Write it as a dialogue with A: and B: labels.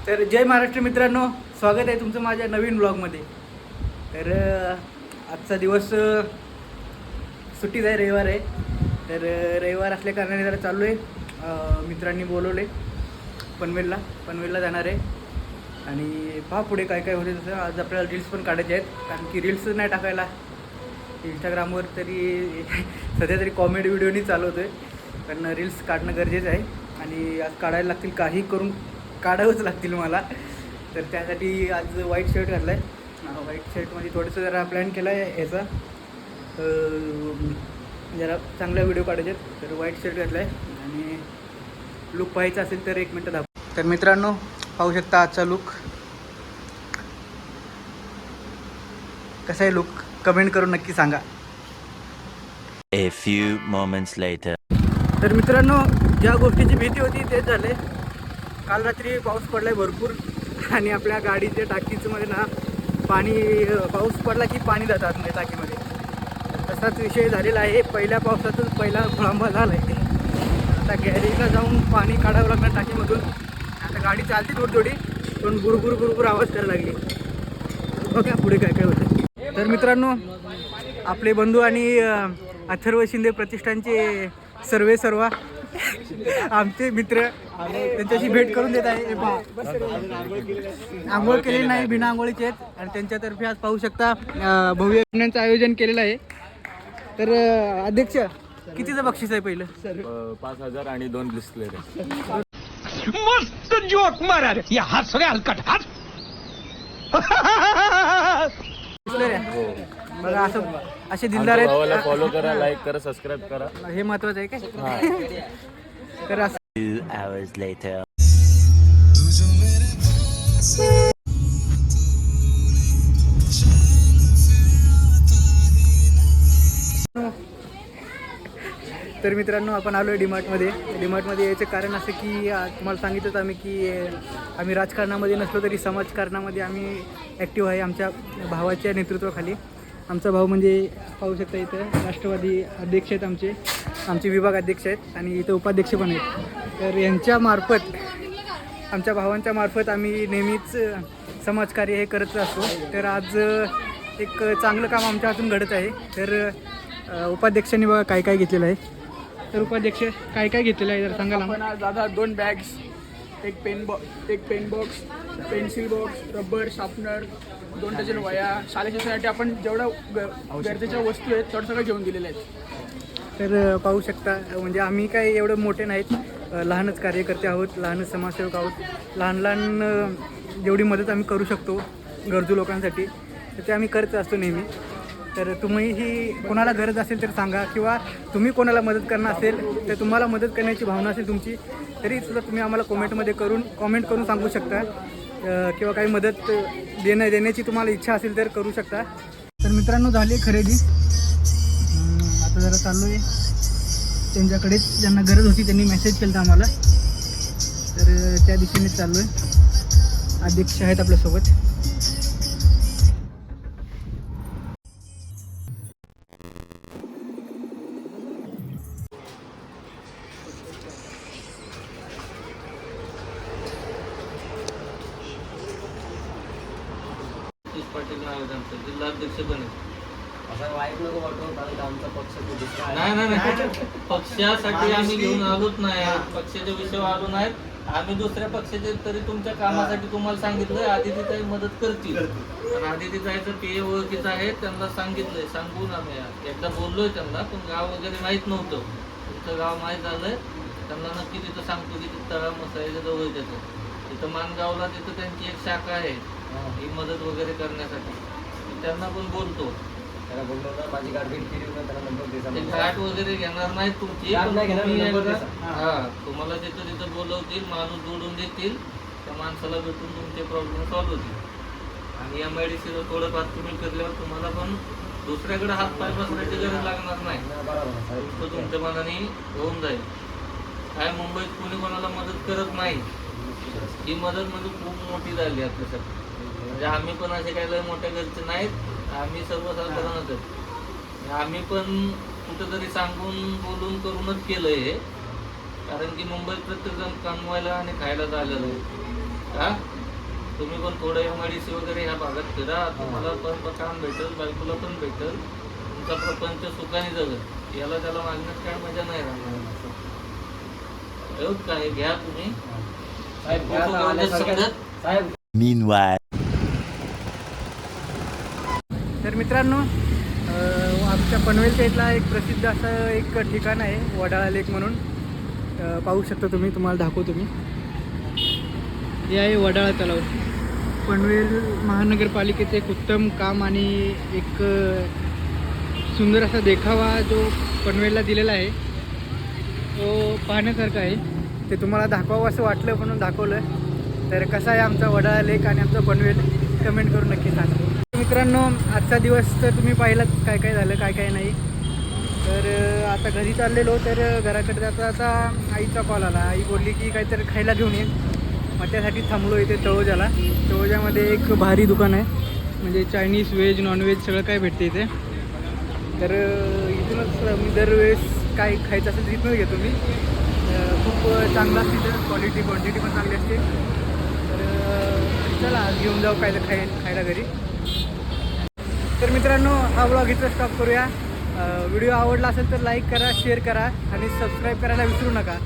A: तर जय महाराष्ट्र मित्रांनो, स्वागत आहे तुमचं माझ्या नवीन ब्लॉगमध्ये. तर आजचा दिवस सुट्टीच आहे, रविवार आहे. तर रविवार असल्या कारणाने जरा चाललो आहे. मित्रांनी बोलवले पनवेलला जाणार आहे. आणि पहा पुढे काय काय होते तसं. आज आपल्याला रील्स पण काढायचे आहेत, कारण की रील्स नाही टाकायला इंस्टाग्रामवर तरी सध्या तरी कॉमेडी व्हिडिओनी चालवतो आहे. पण रील्स काढणं गरजेचं आहे आणि आज काढायला लागतील, काही करून काढावंच लागतील मला. तर त्यासाठी आज व्हाईट शर्ट घातला आहे. व्हाईट शर्टमध्ये थोडंसं जरा प्लॅन केला आहे याचा, जरा चांगला व्हिडिओ काढायचे आहेत. तर व्हाईट शर्ट घातला आहे आणि लुक पाहायचा असेल तर 1 मिनटं दाखव. तर मित्रांनो पाहू शकता आजचा लुक कसा आहे. लुक कमेंट करून नक्की सांगा.
B: A few moments later.
A: तर मित्रांनो ज्या गोष्टीची भीती होती तेच झाले. काल रात्री पाऊस पडला आहे भरपूर आणि आपल्या गाडीच्या टाकीमध्ये ना पाऊस पडला की पाणी जातं आतमध्ये टाकीमध्ये. तसाच विषय झालेला आहे. पहिल्या पावसातच पहिला खोळंबा झाला आहे. आता गॅरेजला जाऊन पाणी काढावं लागणार टाकीमधून. आता गाडी चालते थोडी पण गुरगुर आवाज करायला लागली. बघा पुढे काय काय होतं. तर मित्रांनो आपले बंधू आणि अथर्व शिंदे प्रतिष्ठानचे सर्व आमचे मित्र त्यांच्याशी भेट करून देत आहे. आंघोळ केलेली नाही, बिना आंघोळीचे आहेत. आणि त्यांच्यातर्फे आज पाहू शकता भव्य यज्ञांचं आयोजन केलेलं आहे. तर अध्यक्ष कितीचं बक्षीस आहे पहिलं?
C: 5,000 आणि 2 बिस्लेरी.
D: मस्त जोक मारा रे या हात सगळे हलकट हात.
A: बघा असं असे दिलदार
C: भावाला
A: आहेत.
C: फॉलो करा, लाईक करा, सबस्क्राईब करा.
A: हे महत्वाचं आहे काय? तर असं
B: 2 hours later.
A: तर मित्रांनो आपण आलो आहे डीमार्टमध्ये यायचं कारण असं की तुम्हाला सांगितलंच आम्ही की आम्ही राजकारणामध्ये नसलो तरी समाजकारणामध्ये आम्ही ॲक्टिव्ह आहे. आमच्या भावाच्या नेतृत्वाखाली. आमचा भाऊ म्हणजे पाहू शकता इथं राष्ट्रवादी अध्यक्ष आहेत, आमचे विभाग अध्यक्ष आहेत आणि इथं उपाध्यक्ष पण आहेत. तर यांच्यामार्फत आमच्या भावांच्या मार्फत आम्ही नेहमीच समाजकार्य हे करत असतो. तर आज एक चांगलं काम आमच्या हातून घडत आहे. तर उपाध्यक्षांनी बघा काय काय घेतलेलं आहे. तर उपाध्यक्ष काय काय घेतलेलं आहे जर सांगाल?
E: आपण आज दादा 2 बॅग्स, एक pen box, pencil box, rubber, sharpener, 2 dozen वया, शालेय शिक्षणासाठी आपण जेवढं गरजेच्या वस्तू आहेत तेवढं सगळं घेऊन दिलेले आहेत.
A: तर पाहू शकता म्हणजे आम्ही काय एवढं मोठे नाहीत, लहानच कार्यकर्ते आहोत, लहानच समाजसेवक आहोत. लहान जेवढी मदत आम्ही करू शकतो गरजू लोकांसाठी तर ते आम्ही करत असतो नेहमी. तर तुम्हीही कोणाला गरज असेल तर सांगा, किंवा तुम्ही कोणाला मदत करणार असेल तर तुम्हाला मदत करण्याची भावना असेल तुमची तरीसुद्धा तुम्ही आम्हाला कॉमेंट करून सांगू शकता. किंवा काही मदत देण्याची तुम्हाला इच्छा असेल तर करू शकता. तर मित्रांनो झाली खरेदी. आता जरा चाललो आहे त्यांच्याकडेच, ज्यांना गरज होती त्यांनी मेसेज केला आम्हाला. तर त्या दिशेनेच चाललो आहे. अध्यक्ष आहेत आपल्यासोबत.
F: पाटील नाव आहे त्यांचं, जिल्हाध्यक्ष पण नाही. पक्षासाठी आम्ही घेऊन आलोच नाही, पक्षाच्या विषयावर आलो नाहीत. आम्ही दुसऱ्या पक्षाचे तरी तुमच्या कामासाठी तुम्हाला सांगितलंय आदितीताई मदत करतील. आणि आदितीताईचं ते ओळखीचं आहे, त्यांना सांगितलंय, सांगून आम्ही एकदा बोललोय त्यांना. पण गाव वगैरे माहीत नव्हतं, तुमचं गाव माहीत झालंय त्यांना. नक्की तिथं सांगतो की तिथं तळा मसाल्याच्या जवळ त्याचं तिथं मानगावला तिथं त्यांची एक शाखा आहे ही मदत वगैरे करण्यासाठी. त्यांना पण बोलतो.
C: माझी गाडी
F: गाठ वगैरे घेणार नाही तुमची, तुम्हाला तिथं बोलवतील, माणूस जोडून देतील, त्या माणसाला भेटून तुमचे प्रॉब्लेम सॉल्व्ह होतील. आणि MIDC थोडंफार तुम्ही फिरल्यावर तुम्हाला पण दुसऱ्याकडे हात पाय बसण्याची गरज लागणार नाही. तुमच्या मनाने होऊन जाईल. काय मुंबईत कोणी कोणाला मदत करत नाही. ही मदत म्हणजे खूप मोठी झाली आपल्यासाठी. म्हणजे आम्ही पण असे काही लय मोठ्या घरचे नाहीत, आम्ही सर्वसाधारणच आहेत. आम्ही पण कुठेतरी सांगून बोलून करूनच केलं हे. कारण की मुंबईत प्रत्येकजण कमवायला आणि खायला झालेलं आहे. का तुम्ही पण थोडं MIDC वगैरे ह्या भागात फिरा, तुम्हाला पण काम भेटेल, बायकोला पण भेटेल, तुमचा प्रपंच सुखाने जगत. याला त्याला मागण्यात काय मजा नाही राहणार. एवढं काय घ्या तुम्ही.
C: साहेब घ्या आता आल्यासारख्या- साहेब
B: Meanwhile.
A: तर मित्रांनो आमच्या पनवेल साईडला एक प्रसिद्ध असं एक ठिकाण आहे वडाळा लेक म्हणून. पाहू शकता तुम्ही, तुम्हाला दाखवतो मी. हे आहे वडाळा तलाव. पनवेल महानगरपालिकेचं एक उत्तम काम आणि एक सुंदर असा देखावा जो पनवेलला दिलेला आहे तो पाहण्यासारखा आहे. ते तुम्हाला दाखवावं असं वाटलं म्हणून दाखवलं. तर कसा आहे आमचा वडाळा लेक आणि आमचा पनवेल, कमेंट करून नक्की सांगा. मित्रांनो आजचा दिवस तर तुम्ही पाहिलात काय काय झालं काय काय नाही. तर आता घरी चाललेलो, तर घराकडे जाता जाता आईचा कॉल आला. आई बोलली की काहीतरी खायला घेऊन ये. मग त्यासाठी थांबलो इथे तळोजाला. तळोजामध्ये एक भारी दुकान आहे, म्हणजे चायनीज, व्हेज, नॉनव्हेज सगळं काय भेटते इथे. तर इथूनच मी दरवेळेस काय खायचं असेल तर इथूनच घेतो मी. खूप चांगलं असते तर क्वांटिटी पण चांगली असते. तर चला घेऊन जाऊ काय खायला घरी. तर मित्रांनो हा व्लॉग इथं स्टॉप करूया. व्हिडिओ आवडला असेल तर लाईक करा, शेअर करा आणि सबस्क्राईब करायला विसरू नका.